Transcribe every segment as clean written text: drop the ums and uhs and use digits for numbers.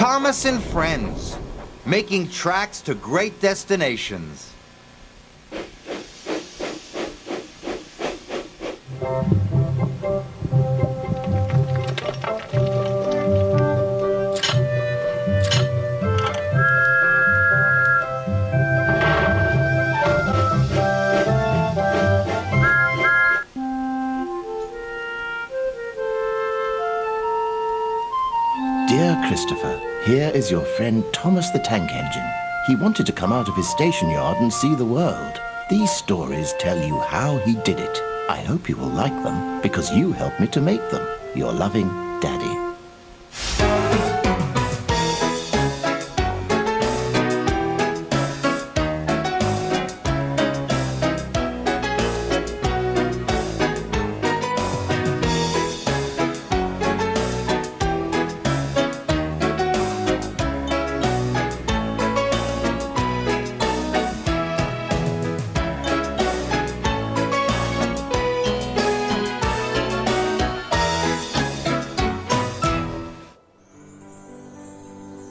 Thomas and Friends, making tracks to great destinations. Dear Christopher, here is your friend Thomas the Tank Engine. He wanted to come out of his station yard and see the world. These stories tell you how he did it. I hope you will like them, because you helped me to make them. Your loving Daddy.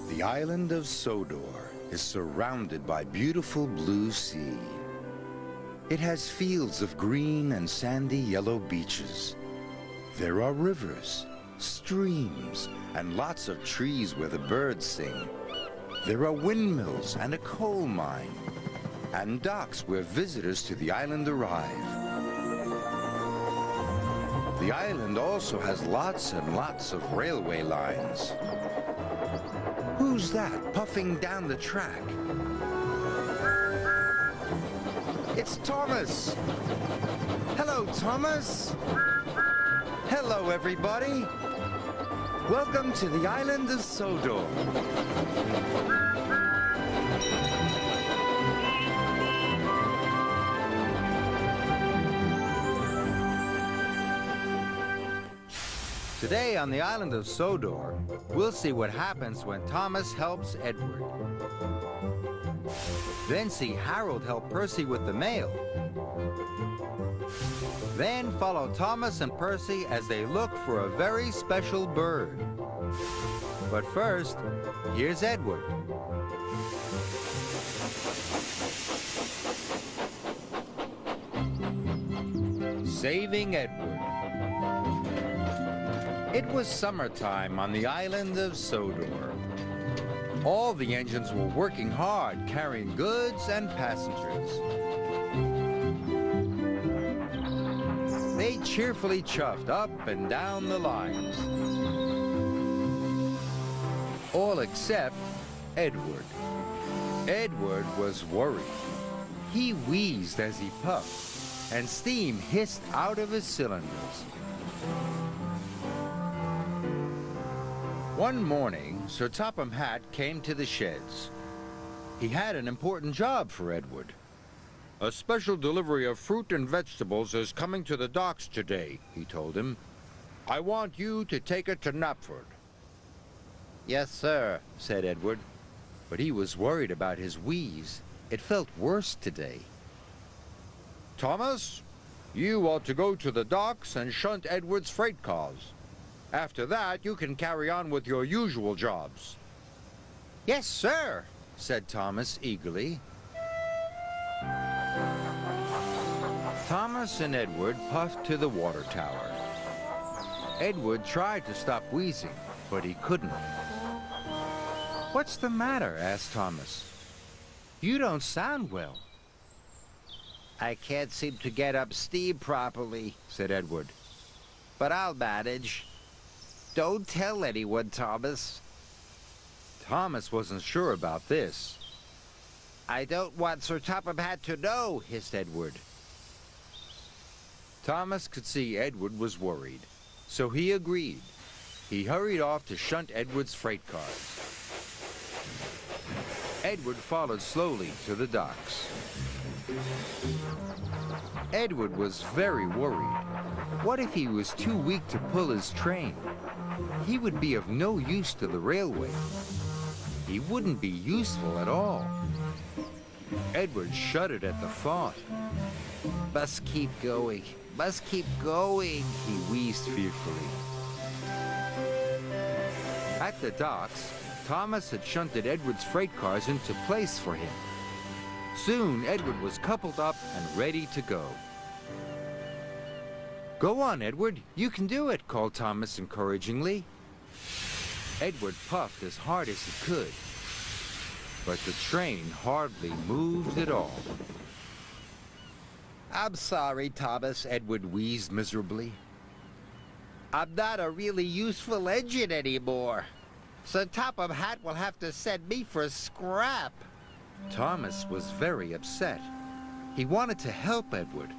The island of Sodor is surrounded by beautiful blue sea. It has fields of green and sandy yellow beaches. There are rivers, streams, and lots of trees where the birds sing. There are windmills and a coal mine, and docks where visitors to the island arrive. The island also has lots and lots of railway lines. Who's that puffing down the track? It's Thomas! Hello, Thomas! Hello, everybody! Welcome to the island of Sodor. Today on the island of Sodor, we'll see what happens when Thomas helps Edward. Then see Harold help Percy with the mail. Then follow Thomas and Percy as they look for a very special bird. But first, here's Edward. Saving Edward. It was summertime on the island of Sodor. All the engines were working hard, carrying goods and passengers. They cheerfully chuffed up and down the lines. All except Edward. Edward was worried. He wheezed as he puffed, and steam hissed out of his cylinders. One morning, Sir Topham Hatt came to the sheds. He had an important job for Edward. "A special delivery of fruit and vegetables is coming to the docks today," he told him. "I want you to take it to Knapford." "Yes, sir," said Edward. But he was worried about his wheeze. It felt worse today. "Thomas, you ought to go to the docks and shunt Edward's freight cars. After that, you can carry on with your usual jobs." "Yes, sir," said Thomas eagerly. Thomas and Edward puffed to the water tower. Edward tried to stop wheezing, but he couldn't. "What's the matter?" asked Thomas. "You don't sound well." "I can't seem to get up steam properly," said Edward. "But I'll manage. Don't tell anyone, Thomas." Thomas wasn't sure about this. "I don't want Sir Topham Hatt to know," hissed Edward. Thomas could see Edward was worried, so he agreed. He hurried off to shunt Edward's freight cars. Edward followed slowly to the docks. Edward was very worried. What if he was too weak to pull his train? He would be of no use to the railway. He wouldn't be useful at all. Edward shuddered at the thought. "Must keep going, must keep going," he wheezed fearfully. At the docks, Thomas had shunted Edward's freight cars into place for him. Soon, Edward was coupled up and ready to go. "Go on, Edward. You can do it," called Thomas encouragingly. Edward puffed as hard as he could, but the train hardly moved at all. I'm sorry, Thomas, Edward wheezed miserably. I'm not a really useful engine anymore. So Topham Hatt will have to send me for scrap. Thomas was very upset. He wanted to help Edward,